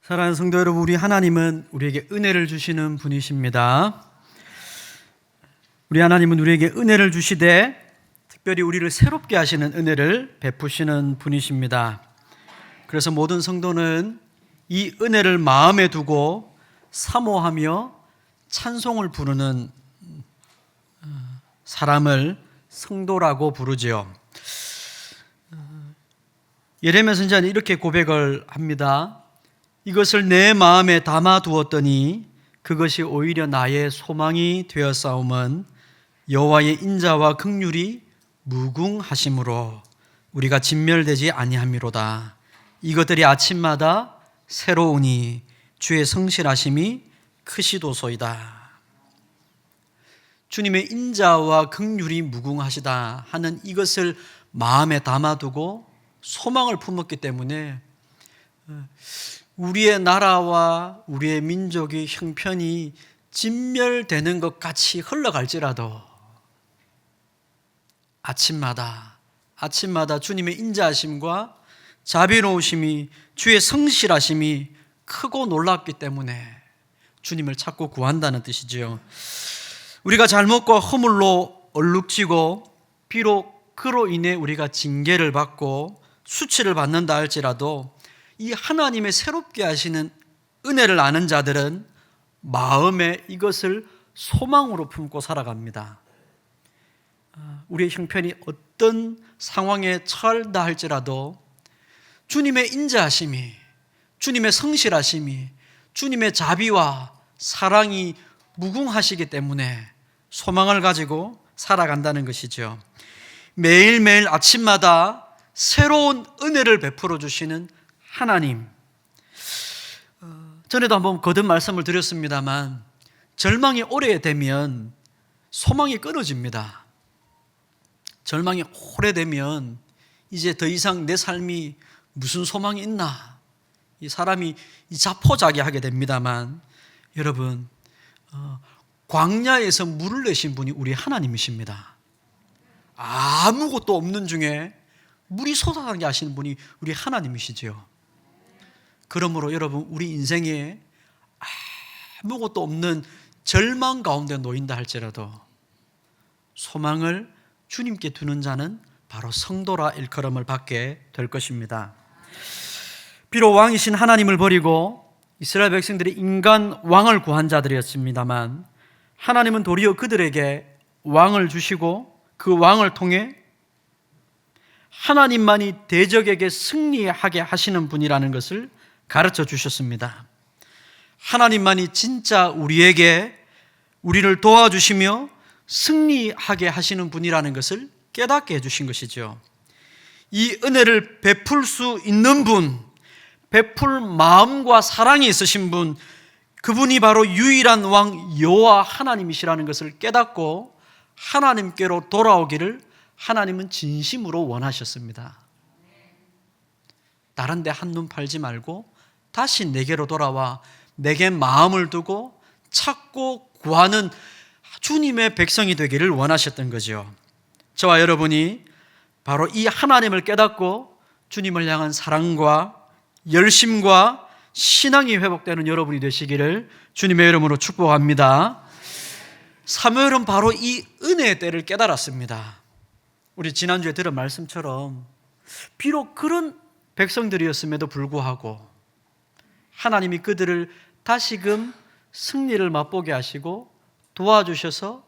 사랑하는 성도 여러분, 우리 하나님은 우리에게 은혜를 주시는 분이십니다. 우리 하나님은 우리에게 은혜를 주시되 특별히 우리를 새롭게 하시는 은혜를 베푸시는 분이십니다. 그래서 모든 성도는 이 은혜를 마음에 두고 사모하며 찬송을 부르는 사람을 성도라고 부르지요. 예레미야 선지자는 이렇게 고백을 합니다. 이것을 내 마음에 담아두었더니 그것이 오히려 나의 소망이 되었사오면 여호와의 인자와 긍휼이 무궁하심으로 우리가 진멸되지 아니함이로다. 이것들이 아침마다 새로우니 주의 성실하심이 크시도소이다. 주님의 인자와 긍휼이 무궁하시다 하는 이것을 마음에 담아두고 소망을 품었기 때문에 우리의 나라와 우리의 민족의 형편이 진멸되는 것 같이 흘러갈지라도 아침마다 주님의 인자하심과 자비로우심이, 주의 성실하심이 크고 놀랍기 때문에 주님을 찾고 구한다는 뜻이지요. 우리가 잘못과 허물로 얼룩지고 비록 그로 인해 우리가 징계를 받고 수치를 받는다 할지라도 이 하나님의 새롭게 하시는 은혜를 아는 자들은 마음에 이것을 소망으로 품고 살아갑니다. 우리의 형편이 어떤 상황에 처한다 할지라도 주님의 인자하심이, 주님의 성실하심이, 주님의 자비와 사랑이 무궁하시기 때문에 소망을 가지고 살아간다는 것이죠. 매일매일 아침마다 새로운 은혜를 베풀어 주시는 하나님. 전에도 한번 거듭 말씀을 드렸습니다만 절망이 오래되면 소망이 끊어집니다. 절망이 오래되면 이제 더 이상 내 삶이 무슨 소망이 있나, 이 사람이 자포자기하게 됩니다만 여러분, 광야에서 물을 내신 분이 우리 하나님이십니다. 아무것도 없는 중에 물이 솟아나게 하시는 분이 우리 하나님이시죠. 그러므로 여러분, 우리 인생에 아무것도 없는 절망 가운데 놓인다 할지라도 소망을 주님께 두는 자는 바로 성도라 일컬음을 받게 될 것입니다. 비록 왕이신 하나님을 버리고 이스라엘 백성들이 인간 왕을 구한 자들이었습니다만 하나님은 도리어 그들에게 왕을 주시고 그 왕을 통해 하나님만이 대적에게 승리하게 하시는 분이라는 것을 가르쳐 주셨습니다. 하나님만이 진짜 우리를 도와주시며 승리하게 하시는 분이라는 것을 깨닫게 해주신 것이죠. 이 은혜를 베풀 수 있는 분, 베풀 마음과 사랑이 있으신 분, 그분이 바로 유일한 왕 여호와 하나님이시라는 것을 깨닫고 하나님께로 돌아오기를 하나님은 진심으로 원하셨습니다. 다른 데 한눈 팔지 말고 다시 내게로 돌아와 내게 마음을 두고 찾고 구하는 주님의 백성이 되기를 원하셨던 거죠. 저와 여러분이 바로 이 하나님을 깨닫고 주님을 향한 사랑과 열심과 신앙이 회복되는 여러분이 되시기를 주님의 이름으로 축복합니다. 사무엘은 바로 이 은혜의 때를 깨달았습니다. 우리 지난주에 들은 말씀처럼 비록 그런 백성들이었음에도 불구하고 하나님이 그들을 다시금 승리를 맛보게 하시고 도와주셔서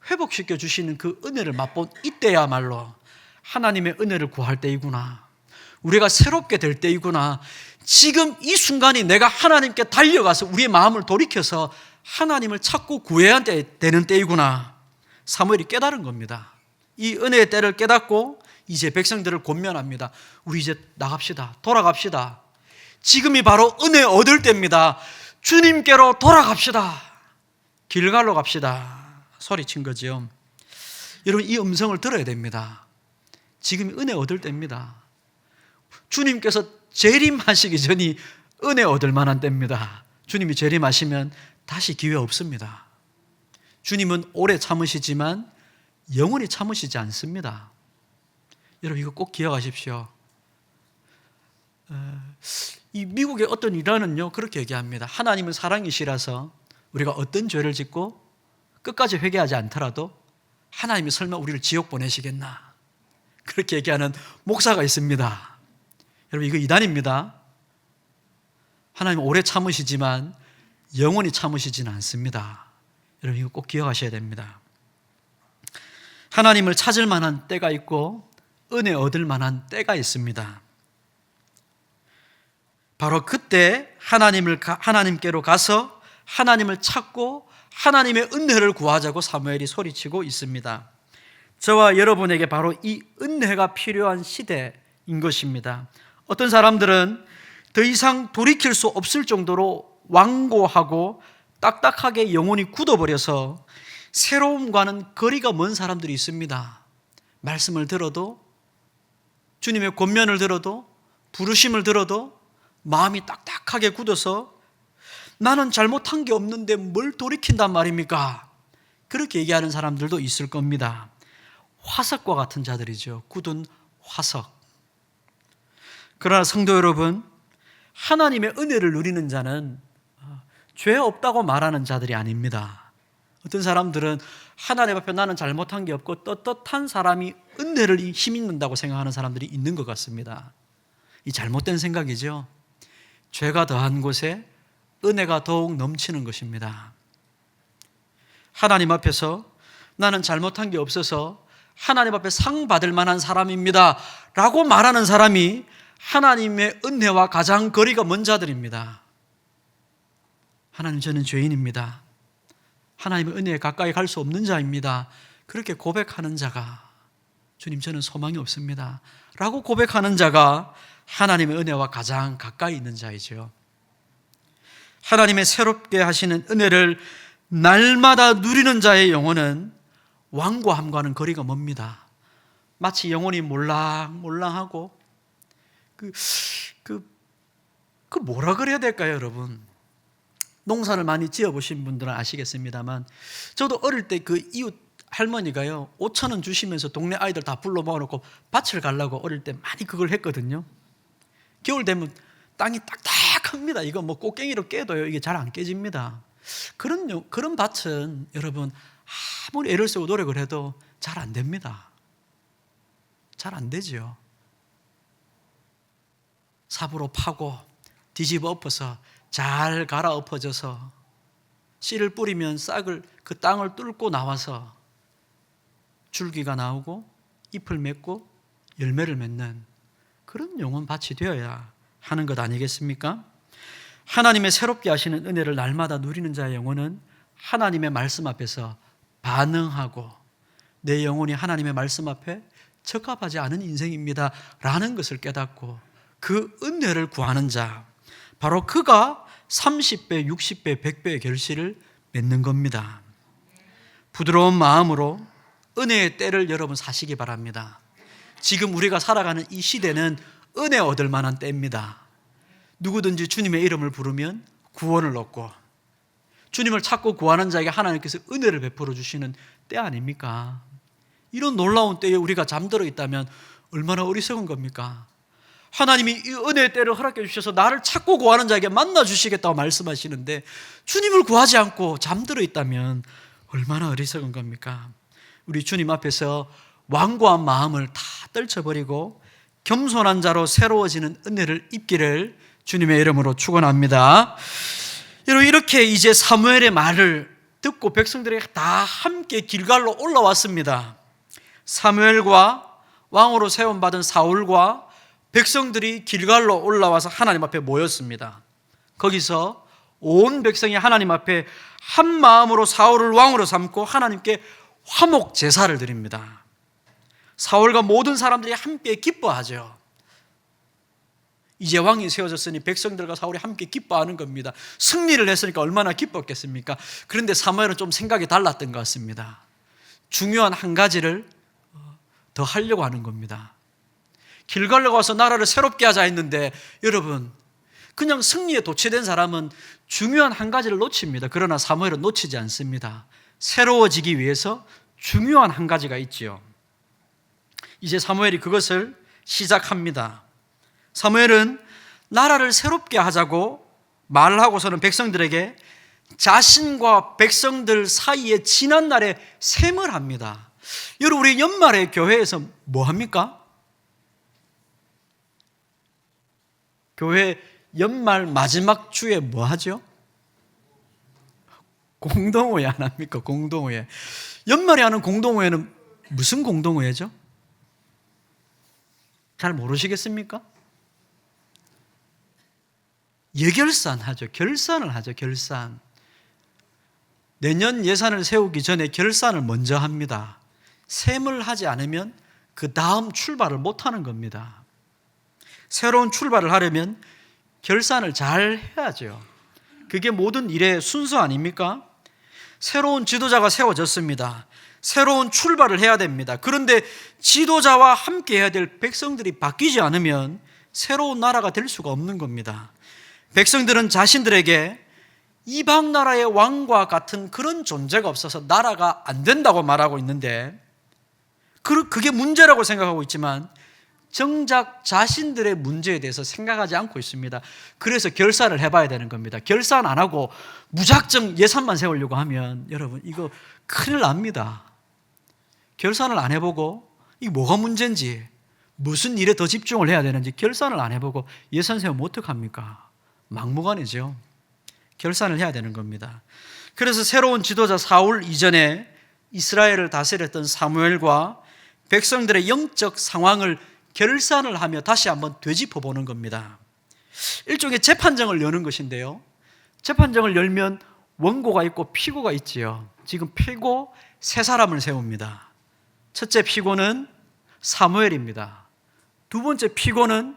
회복시켜 주시는 그 은혜를 맛본 이때야말로 하나님의 은혜를 구할 때이구나, 우리가 새롭게 될 때이구나, 지금 이 순간이 내가 하나님께 달려가서 우리의 마음을 돌이켜서 하나님을 찾고 구해야 되는 때이구나, 사무엘이 깨달은 겁니다. 이 은혜의 때를 깨닫고 이제 백성들을 권면합니다. 우리 이제 나갑시다. 돌아갑시다. 지금이 바로 은혜 얻을 때입니다. 주님께로 돌아갑시다. 길갈로 갑시다. 소리친 거지요. 여러분, 이 음성을 들어야 됩니다. 지금이 은혜 얻을 때입니다. 주님께서 재림하시기 전이 은혜 얻을 만한 때입니다. 주님이 재림하시면 다시 기회 없습니다. 주님은 오래 참으시지만 영원히 참으시지 않습니다. 여러분, 이거 꼭 기억하십시오. 이 미국의 어떤 일화는요 그렇게 얘기합니다. 하나님은 사랑이시라서 우리가 어떤 죄를 짓고 끝까지 회개하지 않더라도 하나님이 설마 우리를 지옥 보내시겠나, 그렇게 얘기하는 목사가 있습니다. 여러분, 이거 이단입니다. 하나님은 오래 참으시지만 영원히 참으시지는 않습니다. 여러분, 이거 꼭 기억하셔야 됩니다. 하나님을 찾을 만한 때가 있고 은혜 얻을 만한 때가 있습니다. 바로 그때 하나님께로 가서 하나님을 찾고 하나님의 은혜를 구하자고 사무엘이 소리치고 있습니다. 저와 여러분에게 바로 이 은혜가 필요한 시대인 것입니다. 어떤 사람들은 더 이상 돌이킬 수 없을 정도로 완고하고 딱딱하게 영혼이 굳어버려서 새로움과는 거리가 먼 사람들이 있습니다. 말씀을 들어도, 주님의 권면을 들어도, 부르심을 들어도 마음이 딱딱하게 굳어서 나는 잘못한 게 없는데 뭘 돌이킨단 말입니까? 그렇게 얘기하는 사람들도 있을 겁니다. 화석과 같은 자들이죠. 굳은 화석. 그러나 성도 여러분, 하나님의 은혜를 누리는 자는 죄 없다고 말하는 자들이 아닙니다. 어떤 사람들은 하나님 앞에 나는 잘못한 게 없고 떳떳한 사람이 은혜를 힘입는다고 생각하는 사람들이 있는 것 같습니다. 이 잘못된 생각이죠. 죄가 더한 곳에 은혜가 더욱 넘치는 것입니다. 하나님 앞에서 나는 잘못한 게 없어서 하나님 앞에 상 받을 만한 사람입니다 라고 말하는 사람이 하나님의 은혜와 가장 거리가 먼 자들입니다. 하나님, 저는 죄인입니다. 하나님의 은혜에 가까이 갈 수 없는 자입니다. 그렇게 고백하는 자가, 주님 저는 소망이 없습니다 라고 고백하는 자가 하나님의 은혜와 가장 가까이 있는 자이죠. 하나님의 새롭게 하시는 은혜를 날마다 누리는 자의 영혼은 완고함과는 거리가 멉니다. 마치 영혼이 몰랑몰랑하고 뭐라 그래야 될까요, 여러분? 농사를 많이 지어보신 분들은 아시겠습니다만, 저도 어릴 때 그 이웃 할머니가요 5,000원 주시면서 동네 아이들 다 불러 모아놓고 밭을 가려고 어릴 때 많이 그걸 했거든요. 겨울 되면 땅이 딱딱합니다. 이거 뭐 꽃갱이로 깨도요 이게 잘 안 깨집니다. 그런 밭은 여러분 아무리 애를 쓰고 노력을 해도 잘 안 됩니다. 잘 안 되죠. 삽으로 파고 뒤집어 엎어서 잘 갈아 엎어져서 씨를 뿌리면 싹을 그 땅을 뚫고 나와서 줄기가 나오고 잎을 맺고 열매를 맺는 그런 영혼밭이 되어야 하는 것 아니겠습니까? 하나님의 새롭게 하시는 은혜를 날마다 누리는 자의 영혼은 하나님의 말씀 앞에서 반응하고 내 영혼이 하나님의 말씀 앞에 적합하지 않은 인생입니다 라는 것을 깨닫고 그 은혜를 구하는 자, 바로 그가 30배, 60배, 100배의 결실을 맺는 겁니다. 부드러운 마음으로 은혜의 때를 여러분 사시기 바랍니다. 지금 우리가 살아가는 이 시대는 은혜 얻을 만한 때입니다. 누구든지 주님의 이름을 부르면 구원을 얻고 주님을 찾고 구하는 자에게 하나님께서 은혜를 베풀어 주시는 때 아닙니까? 이런 놀라운 때에 우리가 잠들어 있다면 얼마나 어리석은 겁니까? 하나님이 이 은혜의 때를 허락해 주셔서 나를 찾고 구하는 자에게 만나 주시겠다고 말씀하시는데 주님을 구하지 않고 잠들어 있다면 얼마나 어리석은 겁니까? 우리 주님 앞에서 완고한 마음을 다 떨쳐버리고 겸손한 자로 새로워지는 은혜를 입기를 주님의 이름으로 축원합니다. 여러분, 이렇게 이제 사무엘의 말을 듣고 백성들이 다 함께 길갈로 올라왔습니다. 사무엘과 왕으로 세움받은 사울과 백성들이 길갈로 올라와서 하나님 앞에 모였습니다. 거기서 온 백성이 하나님 앞에 한 마음으로 사울을 왕으로 삼고 하나님께 화목 제사를 드립니다. 사울과 모든 사람들이 함께 기뻐하죠. 이제 왕이 세워졌으니 백성들과 사울이 함께 기뻐하는 겁니다. 승리를 했으니까 얼마나 기뻤겠습니까? 그런데 사무엘은 좀 생각이 달랐던 것 같습니다. 중요한 한 가지를 더 하려고 하는 겁니다. 길갈로 가서 나라를 새롭게 하자 했는데 여러분, 그냥 승리에 도취된 사람은 중요한 한 가지를 놓칩니다. 그러나 사무엘은 놓치지 않습니다. 새로워지기 위해서 중요한 한 가지가 있지요. 이제 사무엘이 그것을 시작합니다. 사무엘은 나라를 새롭게 하자고 말하고서는 백성들에게 자신과 백성들 사이에 지난날에 셈을 합니다. 여러분, 우리 연말에 교회에서 뭐 합니까? 교회 연말 마지막 주에 뭐 하죠? 공동회의 안 합니까? 공동회의. 연말에 하는 공동회는 무슨 공동회죠? 잘 모르시겠습니까? 예결산 하죠. 결산을 하죠. 결산. 내년 예산을 세우기 전에 결산을 먼저 합니다. 셈을 하지 않으면 그 다음 출발을 못하는 겁니다. 새로운 출발을 하려면 결산을 잘 해야죠. 그게 모든 일의 순서 아닙니까? 새로운 지도자가 세워졌습니다. 새로운 출발을 해야 됩니다. 그런데 지도자와 함께 해야 될 백성들이 바뀌지 않으면 새로운 나라가 될 수가 없는 겁니다. 백성들은 자신들에게 이방 나라의 왕과 같은 그런 존재가 없어서 나라가 안 된다고 말하고 있는데, 그게 문제라고 생각하고 있지만 정작 자신들의 문제에 대해서 생각하지 않고 있습니다. 그래서 결산을 해봐야 되는 겁니다. 결산 안 하고 무작정 예산만 세우려고 하면 여러분 이거 큰일 납니다. 결산을 안 해보고 이게 뭐가 문제인지, 무슨 일에 더 집중을 해야 되는지 결산을 안 해보고 예산 세우면 어떡합니까? 막무가내죠. 결산을 해야 되는 겁니다. 그래서 새로운 지도자 사울 이전에 이스라엘을 다스렸던 사무엘과 백성들의 영적 상황을 결산을 하며 다시 한번 되짚어 보는 겁니다. 일종의 재판정을 여는 것인데요, 재판정을 열면 원고가 있고 피고가 있지요. 지금 피고 세 사람을 세웁니다. 첫째 피고는 사무엘입니다. 두 번째 피고는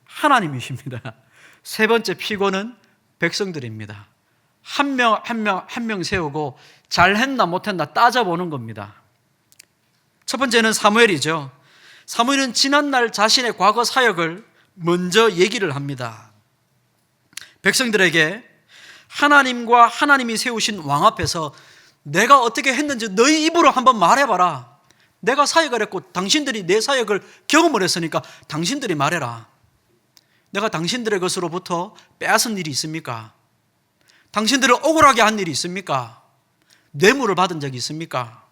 하나님이십니다. 세 번째 피고는 백성들입니다. 한 명 세우고 잘했나 못했나 따져보는 겁니다. 첫 번째는 사무엘이죠. 사무엘은 지난날 자신의 과거 사역을 먼저 얘기를 합니다. 백성들에게 하나님과 하나님이 세우신 왕 앞에서 내가 어떻게 했는지 너희 입으로 한번 말해봐라. 내가 사역을 했고 당신들이 내 사역을 경험을 했으니까 당신들이 말해라. 내가 당신들의 것으로부터 빼앗은 일이 있습니까? 당신들을 억울하게 한 일이 있습니까? 뇌물을 받은 적이 있습니까?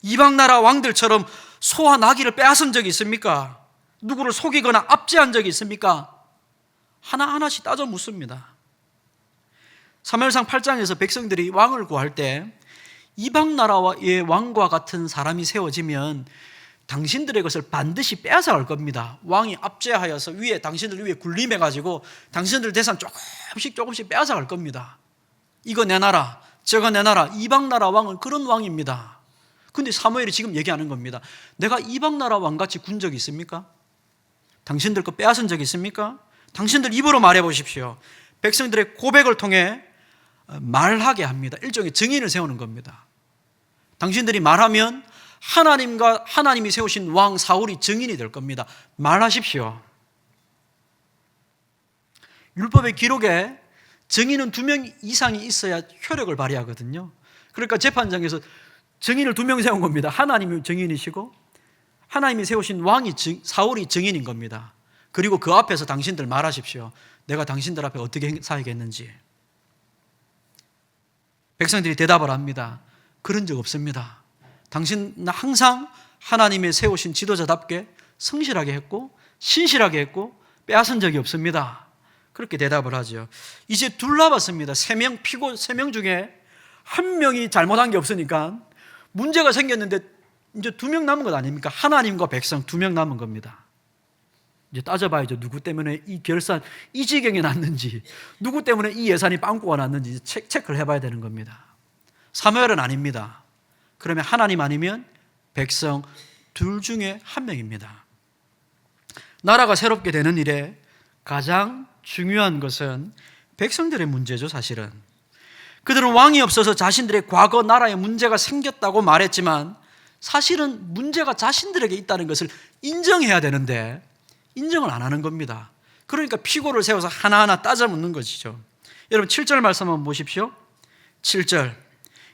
이방 나라 왕들처럼 소와 나귀를 빼앗은 적이 있습니까? 누구를 속이거나 압제한 적이 있습니까? 하나하나씩 따져 묻습니다. 사무엘상 8장에서 백성들이 왕을 구할 때 이방 나라의 왕과 같은 사람이 세워지면 당신들의 것을 반드시 빼앗아 갈 겁니다. 왕이 압제하여서 당신들 위에 군림해가지고 당신들 재산 조금씩 빼앗아 갈 겁니다. 이거 내 나라, 저거 내 나라. 이방 나라 왕은 그런 왕입니다. 근데 사무엘이 지금 얘기하는 겁니다. 내가 이방 나라 왕같이 군 적이 있습니까? 당신들 거 빼앗은 적이 있습니까? 당신들 입으로 말해 보십시오. 백성들의 고백을 통해 말하게 합니다. 일종의 증인을 세우는 겁니다. 당신들이 말하면 하나님과 하나님이 세우신 왕 사울이 증인이 될 겁니다. 말하십시오. 율법의 기록에 증인은 2명 이상이 있어야 효력을 발휘하거든요. 그러니까 재판장에서 증인을 2명 세운 겁니다. 하나님이 증인이시고 하나님이 세우신 왕이 사울이 증인인 겁니다. 그리고 그 앞에서 당신들 말하십시오. 내가 당신들 앞에 어떻게 사역했는지. 백성들이 대답을 합니다. 그런 적 없습니다. 당신은 항상 하나님의 세우신 지도자답게 성실하게 했고 신실하게 했고 빼앗은 적이 없습니다. 그렇게 대답을 하죠. 이제 둘 남았습니다. 피고 3명 중에 1명이 잘못한 게 없으니까 문제가 생겼는데 이제 2명 남은 것 아닙니까? 하나님과 백성 2명 남은 겁니다. 이제 따져봐야죠. 누구 때문에 이 결산, 이 지경이 났는지, 누구 때문에 이 예산이 빵꾸가 났는지 체크를 해봐야 되는 겁니다. 사무엘은 아닙니다. 그러면 하나님 아니면 백성 둘 중에 1명입니다. 나라가 새롭게 되는 일에 가장 중요한 것은 백성들의 문제죠, 사실은. 그들은 왕이 없어서 자신들의 과거 나라에 문제가 생겼다고 말했지만 사실은 문제가 자신들에게 있다는 것을 인정해야 되는데 인정을 안 하는 겁니다. 그러니까 피고를 세워서 하나하나 따져 묻는 것이죠. 여러분 7절 말씀 한번 보십시오. 7절.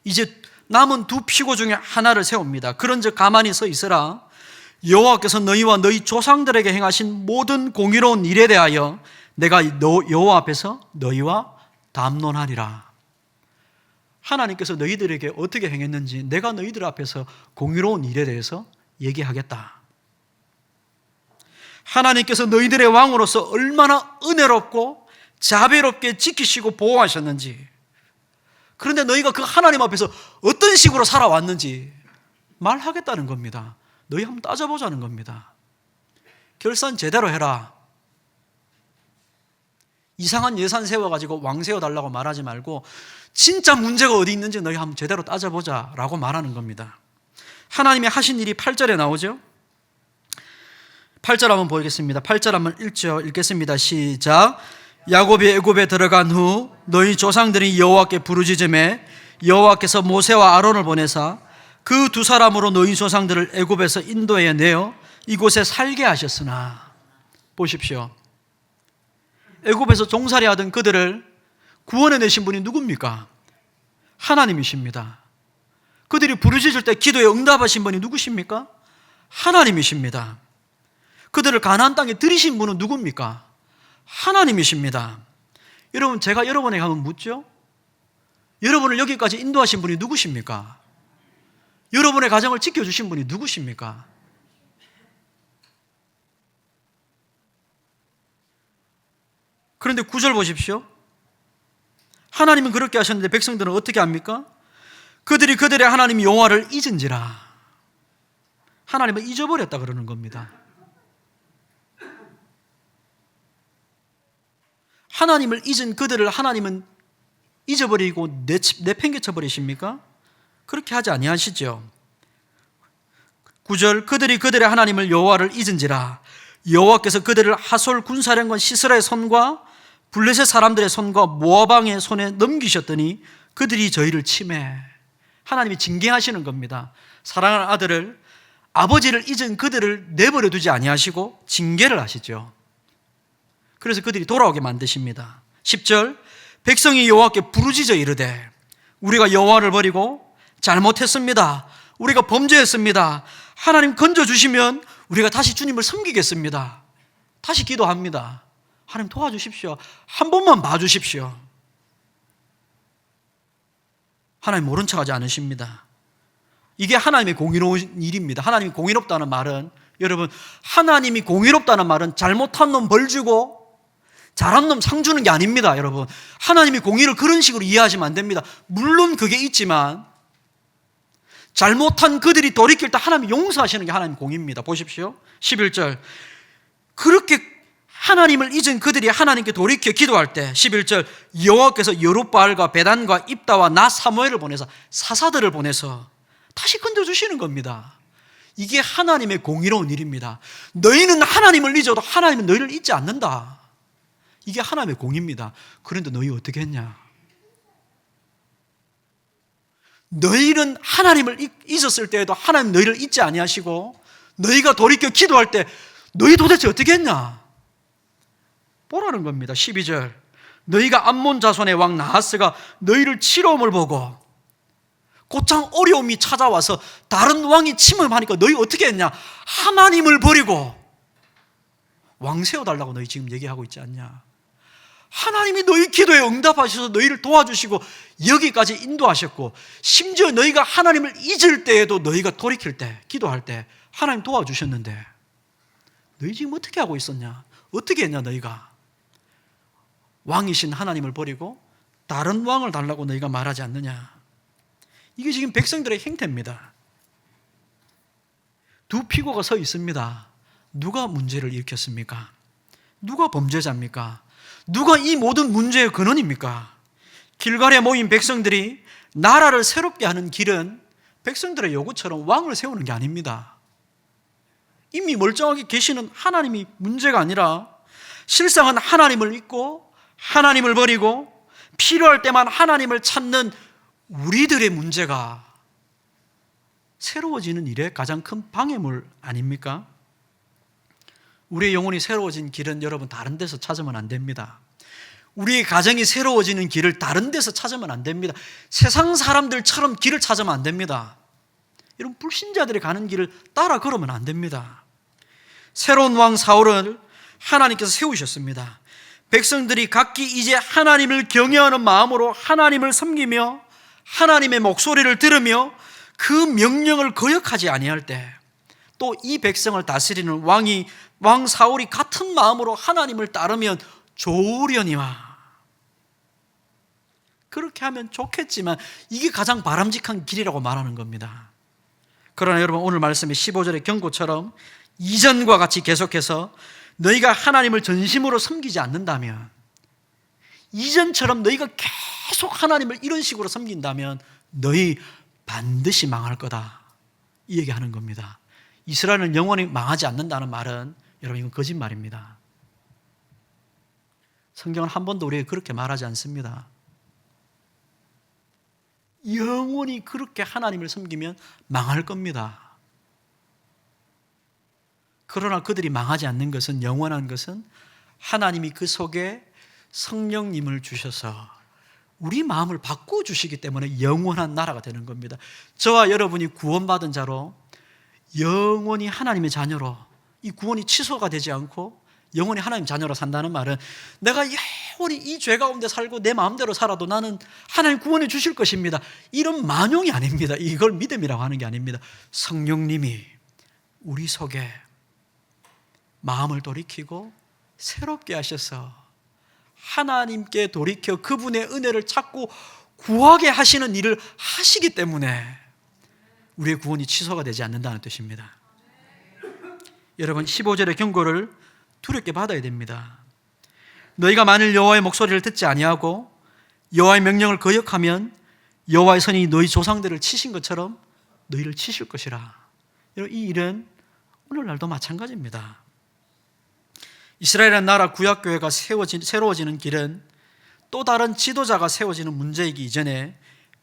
이제 남은 2 피고 중에 하나를 세웁니다. 그런즉 가만히 서 있으라. 여호와께서 너희와 너희 조상들에게 행하신 모든 공의로운 일에 대하여 내가 여호와 앞에서 너희와 담론하리라. 하나님께서 너희들에게 어떻게 행했는지 내가 너희들 앞에서 공의로운 일에 대해서 얘기하겠다. 하나님께서 너희들의 왕으로서 얼마나 은혜롭고 자비롭게 지키시고 보호하셨는지, 그런데 너희가 그 하나님 앞에서 어떤 식으로 살아왔는지 말하겠다는 겁니다. 너희 한번 따져보자는 겁니다. 결산 제대로 해라. 이상한 예산 세워가지고 왕 세워달라고 말하지 말고 진짜 문제가 어디 있는지 너희 한번 제대로 따져보자 라고 말하는 겁니다. 하나님이 하신 일이 8절에 나오죠. 8절 한번 보겠습니다. 8절 한번 읽겠습니다. 시작. 야곱이 애굽에 들어간 후 너희 조상들이 여호와께 부르짖음에 여호와께서 모세와 아론을 보내사 그 두 사람으로 너희 조상들을 애굽에서 인도해 내어 이곳에 살게 하셨으나, 보십시오. 애굽에서 종살이 하던 그들을 구원해 내신 분이 누굽니까? 하나님이십니다. 그들이 부르짖을 때 기도에 응답하신 분이 누구십니까? 하나님이십니다. 그들을 가나안 땅에 들이신 분은 누굽니까? 하나님이십니다. 여러분, 제가 여러분에게 한번 묻죠? 여러분을 여기까지 인도하신 분이 누구십니까? 여러분의 가정을 지켜주신 분이 누구십니까? 그런데 9절 보십시오. 하나님은 그렇게 하셨는데 백성들은 어떻게 합니까? 그들이 그들의 하나님 여호와를 잊은지라. 하나님을 잊어버렸다 그러는 겁니다. 하나님을 잊은 그들을 하나님은 잊어버리고 내팽개쳐 버리십니까? 그렇게 하지 아니하시죠. 9절, 그들이 그들의 하나님을 여호와를 잊은지라 여호와께서 그들을 하솔 군사령관 시스라의 손과 블레셋 사람들의 손과 모압 왕의 손에 넘기셨더니 그들이 저희를 침해. 하나님이 징계하시는 겁니다. 사랑하는 아들을, 아버지를 잊은 그들을 내버려 두지 아니하시고 징계를 하시죠. 그래서 그들이 돌아오게 만드십니다. 10절, 백성이 여호와께 부르짖어 이르되 우리가 여호와를 버리고 잘못했습니다. 우리가 범죄했습니다. 하나님 건져주시면 우리가 다시 주님을 섬기겠습니다. 다시 기도합니다. 하나님 도와주십시오. 한 번만 봐주십시오. 하나님 모른 척하지 않으십니다. 이게 하나님의 공의로운 일입니다. 하나님이 공의롭다는 말은, 여러분, 하나님이 공의롭다는 말은 잘못한 놈 벌 주고 잘한 놈 상 주는 게 아닙니다. 여러분, 하나님이 공의를 그런 식으로 이해하시면 안 됩니다. 물론 그게 있지만 잘못한 그들이 돌이킬 때 하나님이 용서하시는 게 하나님 공의입니다. 보십시오. 11절, 그렇게 하나님을 잊은 그들이 하나님께 돌이켜 기도할 때 11절, 여호와께서 여룹바알과 베단과 입다와 나 사무엘을 보내서 사사들을 보내서 다시 건져주시는 겁니다. 이게 하나님의 공의로운 일입니다. 너희는 하나님을 잊어도 하나님은 너희를 잊지 않는다. 이게 하나님의 공의입니다. 그런데 너희 어떻게 했냐? 너희는 하나님을 잊었을 때에도 하나님 너희를 잊지 아니하시고 너희가 돌이켜 기도할 때 너희 도대체 어떻게 했냐? 보라는 겁니다. 12절, 너희가 암몬 자손의 왕 나하스가 너희를 치러옴을 보고 곧장 어려움이 찾아와서 다른 왕이 침범하니까 너희 어떻게 했냐? 하나님을 버리고 왕 세워달라고 너희 지금 얘기하고 있지 않냐? 하나님이 너희 기도에 응답하셔서 너희를 도와주시고 여기까지 인도하셨고, 심지어 너희가 하나님을 잊을 때에도 너희가 돌이킬 때, 기도할 때 하나님 도와주셨는데 너희 지금 어떻게 하고 있었냐? 어떻게 했냐? 너희가 왕이신 하나님을 버리고 다른 왕을 달라고 너희가 말하지 않느냐? 이게 지금 백성들의 행태입니다. 두 피고가 서 있습니다. 누가 문제를 일으켰습니까? 누가 범죄자입니까? 누가 이 모든 문제의 근원입니까? 길갈에 모인 백성들이 나라를 새롭게 하는 길은 백성들의 요구처럼 왕을 세우는 게 아닙니다. 이미 멀쩡하게 계시는 하나님이 문제가 아니라 실상은 하나님을 잊고 하나님을 버리고 필요할 때만 하나님을 찾는 우리들의 문제가 새로워지는 일에 가장 큰 방해물 아닙니까? 우리의 영혼이 새로워진 길은 여러분 다른 데서 찾으면 안 됩니다. 우리의 가정이 새로워지는 길을 다른 데서 찾으면 안 됩니다. 세상 사람들처럼 길을 찾으면 안 됩니다. 이런 불신자들이 가는 길을 따라 걸으면 안 됩니다. 새로운 왕 사울을 하나님께서 세우셨습니다. 백성들이 각기 이제 하나님을 경외하는 마음으로 하나님을 섬기며 하나님의 목소리를 들으며 그 명령을 거역하지 아니할 때, 또 이 백성을 다스리는 왕 사울이 같은 마음으로 하나님을 따르면 좋으려니와. 그렇게 하면 좋겠지만 이게 가장 바람직한 길이라고 말하는 겁니다. 그러나 여러분, 오늘 말씀의 15절의 경고처럼 이전과 같이 계속해서 너희가 하나님을 전심으로 섬기지 않는다면, 이전처럼 너희가 계속 하나님을 이런 식으로 섬긴다면 너희 반드시 망할 거다, 이 얘기하는 겁니다. 이스라엘은 영원히 망하지 않는다는 말은 여러분, 이건 거짓말입니다. 성경은 한 번도 우리에게 그렇게 말하지 않습니다. 영원히 그렇게 하나님을 섬기면 망할 겁니다. 그러나 그들이 망하지 않는 것은, 영원한 것은 하나님이 그 속에 성령님을 주셔서 우리 마음을 바꿔주시기 때문에 영원한 나라가 되는 겁니다. 저와 여러분이 구원받은 자로 영원히 하나님의 자녀로, 이 구원이 취소가 되지 않고 영원히 하나님 자녀로 산다는 말은 내가 영원히 이 죄 가운데 살고 내 마음대로 살아도 나는 하나님 구원해 주실 것입니다, 이런 만용이 아닙니다. 이걸 믿음이라고 하는 게 아닙니다. 성령님이 우리 속에 마음을 돌이키고 새롭게 하셔서 하나님께 돌이켜 그분의 은혜를 찾고 구하게 하시는 일을 하시기 때문에 우리의 구원이 취소가 되지 않는다는 뜻입니다. 여러분, 15절의 경고를 두렵게 받아야 됩니다. 너희가 만일 여호와의 목소리를 듣지 아니하고 여호와의 명령을 거역하면 여호와의 손이 너희 조상들을 치신 것처럼 너희를 치실 것이라. 이 일은 오늘날도 마찬가지입니다. 이스라엘의 나라 구약교회가 새로워지는 길은 또 다른 지도자가 세워지는 문제이기 이전에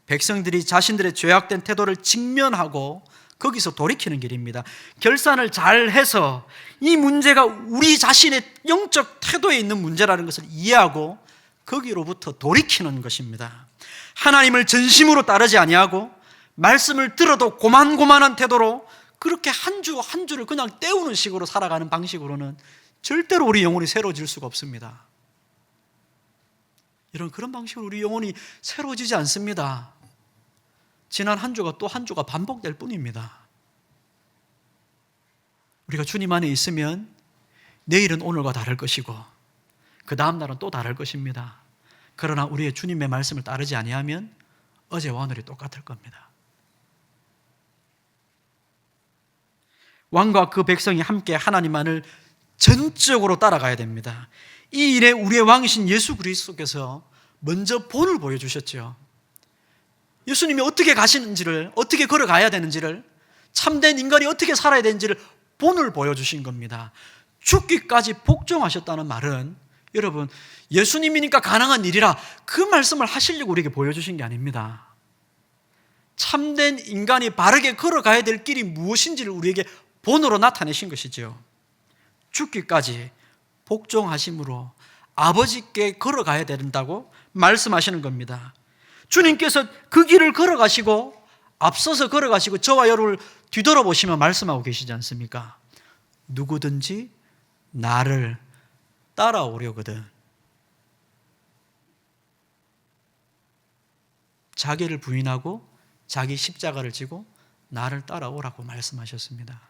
백성들이 자신들의 죄악된 태도를 직면하고 거기서 돌이키는 길입니다. 결산을 잘 해서 이 문제가 우리 자신의 영적 태도에 있는 문제라는 것을 이해하고 거기로부터 돌이키는 것입니다. 하나님을 전심으로 따르지 아니하고 말씀을 들어도 고만고만한 태도로 그렇게 한 주 한 주를 그냥 때우는 식으로 살아가는 방식으로는 절대로 우리 영혼이 새로워질 수가 없습니다. 이런 그런 방식으로 우리 영혼이 새로워지지 않습니다. 지난 한 주가 또 한 주가 반복될 뿐입니다. 우리가 주님 안에 있으면 내일은 오늘과 다를 것이고 그 다음 날은 또 다를 것입니다. 그러나 우리의 주님의 말씀을 따르지 아니하면 어제와 오늘이 똑같을 겁니다. 왕과 그 백성이 함께 하나님만을 전적으로 따라가야 됩니다. 이 일에 우리의 왕이신 예수 그리스도께서 먼저 본을 보여주셨죠. 예수님이 어떻게 가시는지를, 어떻게 걸어가야 되는지를, 참된 인간이 어떻게 살아야 되는지를 본을 보여주신 겁니다. 죽기까지 복종하셨다는 말은 여러분, 예수님이니까 가능한 일이라 그 말씀을 하시려고 우리에게 보여주신 게 아닙니다. 참된 인간이 바르게 걸어가야 될 길이 무엇인지를 우리에게 본으로 나타내신 것이죠. 죽기까지 복종하심으로 아버지께 걸어가야 된다고 말씀하시는 겁니다. 주님께서 그 길을 걸어가시고 앞서서 걸어가시고 저와 여러분을 뒤돌아보시며 말씀하고 계시지 않습니까? 누구든지 나를 따라오려거든 자기를 부인하고 자기 십자가를 지고 나를 따라오라고 말씀하셨습니다.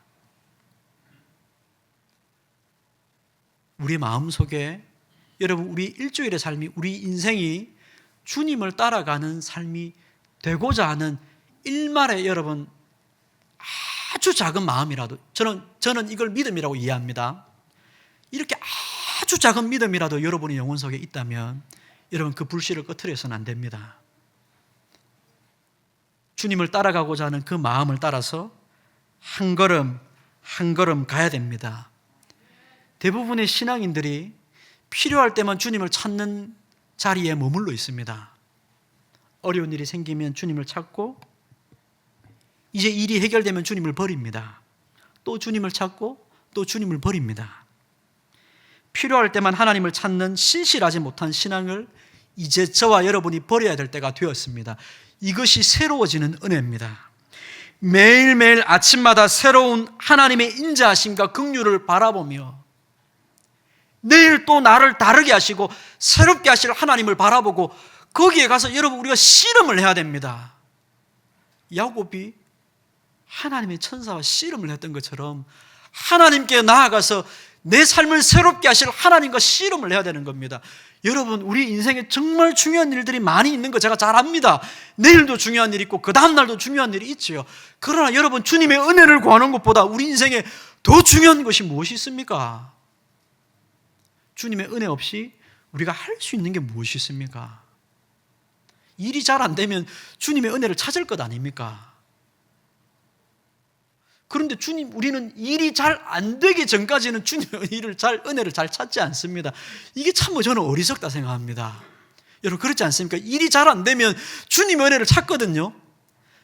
우리 마음속에 여러분, 우리 일주일의 삶이, 우리 인생이 주님을 따라가는 삶이 되고자 하는 일말의 여러분 아주 작은 마음이라도, 저는 이걸 믿음이라고 이해합니다. 이렇게 아주 작은 믿음이라도 여러분의 영혼 속에 있다면 여러분, 그 불씨를 꺼트려서는 안 됩니다. 주님을 따라가고자 하는 그 마음을 따라서 한 걸음 한 걸음 가야 됩니다. 대부분의 신앙인들이 필요할 때만 주님을 찾는 자리에 머물러 있습니다. 어려운 일이 생기면 주님을 찾고 이제 일이 해결되면 주님을 버립니다. 또 주님을 찾고 또 주님을 버립니다. 필요할 때만 하나님을 찾는 신실하지 못한 신앙을 이제 저와 여러분이 버려야 될 때가 되었습니다. 이것이 새로워지는 은혜입니다. 매일매일 아침마다 새로운 하나님의 인자하심과 긍휼을 바라보며 내일 또 나를 다르게 하시고 새롭게 하실 하나님을 바라보고 거기에 가서 여러분 우리가 씨름을 해야 됩니다. 야곱이 하나님의 천사와 씨름을 했던 것처럼 하나님께 나아가서 내 삶을 새롭게 하실 하나님과 씨름을 해야 되는 겁니다. 여러분 우리 인생에 정말 중요한 일들이 많이 있는 거 제가 잘 압니다. 내일도 중요한 일이 있고 그 다음날도 중요한 일이 있지요. 그러나 여러분 주님의 은혜를 구하는 것보다 우리 인생에 더 중요한 것이 무엇이 있습니까? 주님의 은혜 없이 우리가 할 수 있는 게 무엇이 있습니까? 일이 잘 안 되면 주님의 은혜를 찾을 것 아닙니까? 그런데 우리는 일이 잘 안 되기 전까지는 주님의 은혜를 잘 찾지 않습니다. 이게 참 저는 어리석다 생각합니다. 여러분 그렇지 않습니까? 일이 잘 안 되면 주님의 은혜를 찾거든요.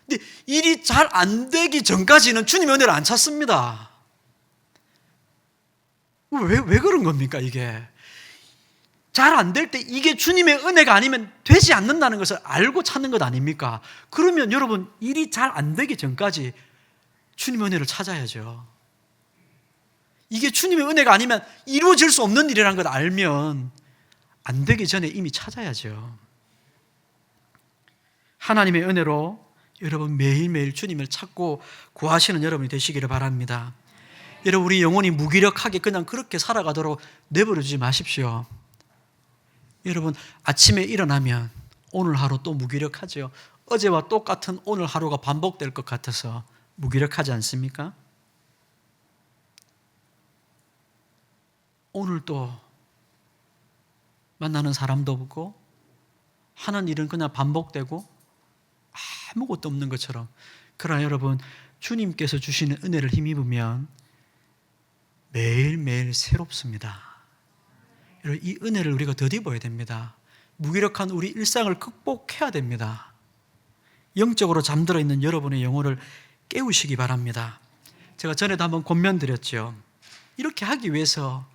근데 일이 잘 안 되기 전까지는 주님의 은혜를 안 찾습니다. 왜 그런 겁니까 이게? 잘 안 될 때 이게 주님의 은혜가 아니면 되지 않는다는 것을 알고 찾는 것 아닙니까? 그러면 여러분 일이 잘 안 되기 전까지 주님의 은혜를 찾아야죠. 이게 주님의 은혜가 아니면 이루어질 수 없는 일이라는 걸 알면 안 되기 전에 이미 찾아야죠. 하나님의 은혜로 여러분 매일매일 주님을 찾고 구하시는 여러분이 되시기를 바랍니다. 여러분 우리 영혼이 무기력하게 그냥 그렇게 살아가도록 내버려 두지 마십시오. 여러분 아침에 일어나면 오늘 하루 또 무기력하죠. 어제와 똑같은 오늘 하루가 반복될 것 같아서 무기력하지 않습니까? 오늘 또 만나는 사람도 없고 하는 일은 그냥 반복되고 아무것도 없는 것처럼. 그러나 여러분 주님께서 주시는 은혜를 힘입으면 매일매일 새롭습니다. 여러분 이 은혜를 우리가 덧입어야 됩니다. 무기력한 우리 일상을 극복해야 됩니다. 영적으로 잠들어 있는 여러분의 영혼을 깨우시기 바랍니다. 제가 전에도 한번 권면드렸죠. 이렇게 하기 위해서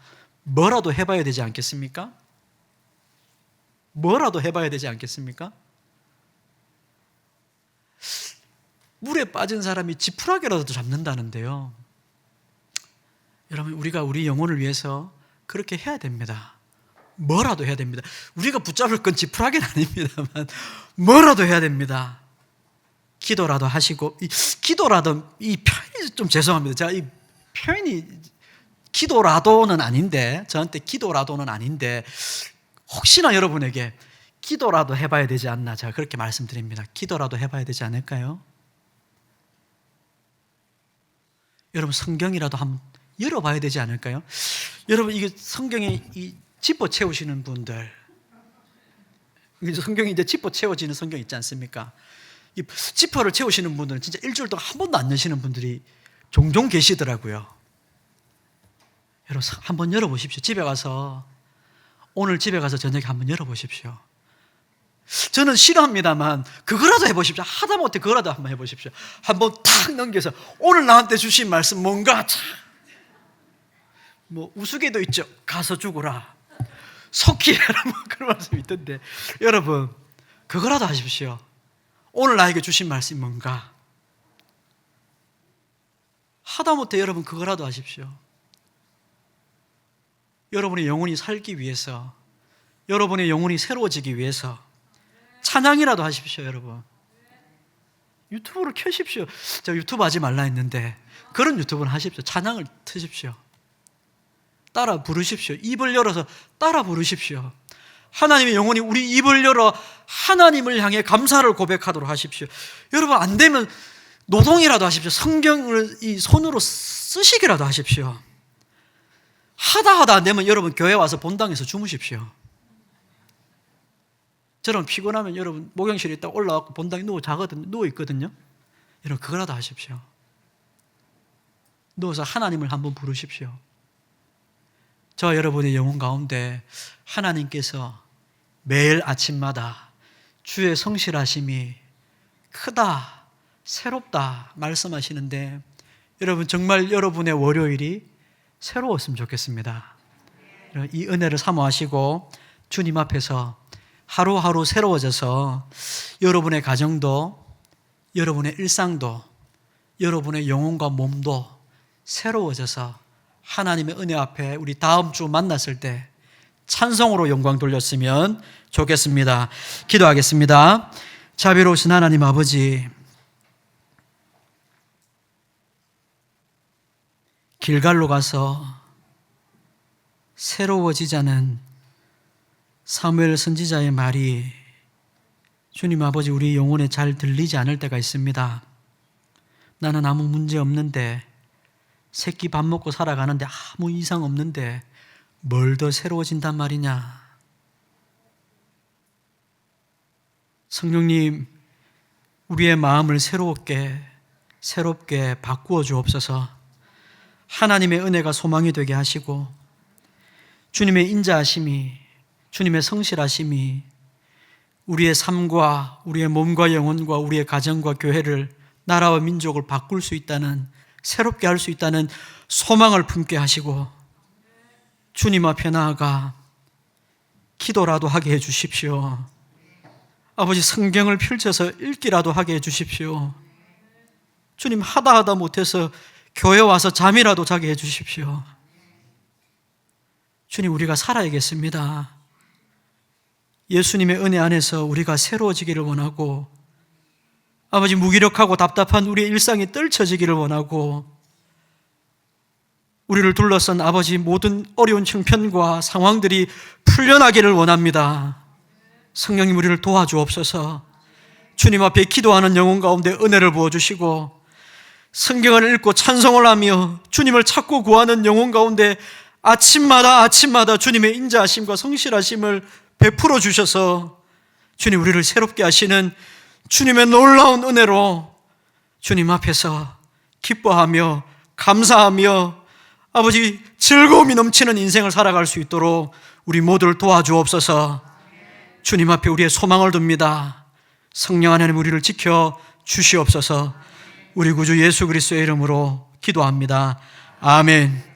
뭐라도 해봐야 되지 않겠습니까? 뭐라도 해봐야 되지 않겠습니까? 물에 빠진 사람이 지푸라기라도 잡는다는데요. 여러분 우리가 우리 영혼을 위해서 그렇게 해야 됩니다. 뭐라도 해야 됩니다. 우리가 붙잡을 건 지푸라기는 아닙니다만 뭐라도 해야 됩니다. 기도라도 하시고, 기도라도 이 표현이 좀 죄송합니다. 제가 이 표현이 기도라도는 아닌데, 저한테 기도라도는 아닌데 혹시나 여러분에게 기도라도 해봐야 되지 않나 제가 그렇게 말씀드립니다. 기도라도 해봐야 되지 않을까요? 여러분 성경이라도 한번 열어봐야 되지 않을까요? 여러분 이게 성경에 이 지퍼 채우시는 분들, 성경이 이제 지퍼 채워지는 성경 있지 않습니까? 이 지퍼를 채우시는 분들은 진짜 일주일 동안 한 번도 안 여시는 분들이 종종 계시더라고요. 여러분 한번 열어보십시오. 오늘 집에 가서 저녁에 한번 열어보십시오. 저는 싫어합니다만 그거라도 해보십시오. 하다못해 그거라도 한번 해보십시오. 한번 탁 넘겨서 오늘 나한테 주신 말씀 뭔가 뭐 우스개도 있죠. 가서 죽어라, 속히 해라, 뭐 그런 말씀이 있던데 여러분 그거라도 하십시오. 오늘 나에게 주신 말씀이 뭔가 하다못해 여러분 그거라도 하십시오. 여러분의 영혼이 살기 위해서, 여러분의 영혼이 새로워지기 위해서 찬양이라도 하십시오. 여러분 유튜브를 켜십시오. 제가 유튜브 하지 말라 했는데 그런 유튜브는 하십시오. 찬양을 트십시오. 따라 부르십시오. 입을 열어서 따라 부르십시오. 하나님의 영혼이 우리 입을 열어 하나님을 향해 감사를 고백하도록 하십시오. 여러분 안 되면 노동이라도 하십시오. 성경을 이 손으로 쓰시기라도 하십시오. 하다 안 되면 여러분 교회 와서 본당에서 주무십시오. 저는 피곤하면 여러분 목욕실에 있다가 올라와서 본당에 누워 있거든요. 여러분 그거라도 하십시오. 누워서 하나님을 한번 부르십시오. 저와 여러분의 영혼 가운데 하나님께서 매일 아침마다 주의 성실하심이 크다, 새롭다 말씀하시는데 여러분 정말 여러분의 월요일이 새로웠으면 좋겠습니다. 이 은혜를 사모하시고 주님 앞에서 하루하루 새로워져서 여러분의 가정도, 여러분의 일상도, 여러분의 영혼과 몸도 새로워져서 하나님의 은혜 앞에 우리 다음 주 만났을 때 찬송으로 영광 돌렸으면 좋겠습니다. 기도하겠습니다. 자비로우신 하나님 아버지, 길갈로 가서 새로워지자는 사무엘 선지자의 말이 주님 아버지 우리 영혼에 잘 들리지 않을 때가 있습니다. 나는 아무 문제 없는데, 새끼 밥 먹고 살아가는데 아무 이상 없는데 뭘 더 새로워진단 말이냐. 성령님, 우리의 마음을 새롭게 바꾸어 주옵소서. 하나님의 은혜가 소망이 되게 하시고 주님의 인자하심이, 주님의 성실하심이 우리의 삶과 우리의 몸과 영혼과 우리의 가정과 교회를, 나라와 민족을 바꿀 수 있다는, 새롭게 할 수 있다는 소망을 품게 하시고 주님 앞에 나아가 기도라도 하게 해 주십시오. 아버지, 성경을 펼쳐서 읽기라도 하게 해 주십시오. 주님, 하다 못해서 교회 와서 잠이라도 자게 해 주십시오. 주님, 우리가 살아야겠습니다. 예수님의 은혜 안에서 우리가 새로워지기를 원하고, 아버지, 무기력하고 답답한 우리의 일상이 떨쳐지기를 원하고, 우리를 둘러싼 아버지 모든 어려운 형편과 상황들이 풀려나기를 원합니다. 성령님, 우리를 도와주옵소서. 주님 앞에 기도하는 영혼 가운데 은혜를 부어주시고, 성경을 읽고 찬송을 하며 주님을 찾고 구하는 영혼 가운데 아침마다 주님의 인자하심과 성실하심을 베풀어 주셔서 주님, 우리를 새롭게 하시는 주님의 놀라운 은혜로 주님 앞에서 기뻐하며 감사하며 아버지 즐거움이 넘치는 인생을 살아갈 수 있도록 우리 모두를 도와주옵소서. 주님 앞에 우리의 소망을 둡니다. 성령 하나님, 우리를 지켜 주시옵소서. 우리 구주 예수 그리스도의 이름으로 기도합니다. 아멘.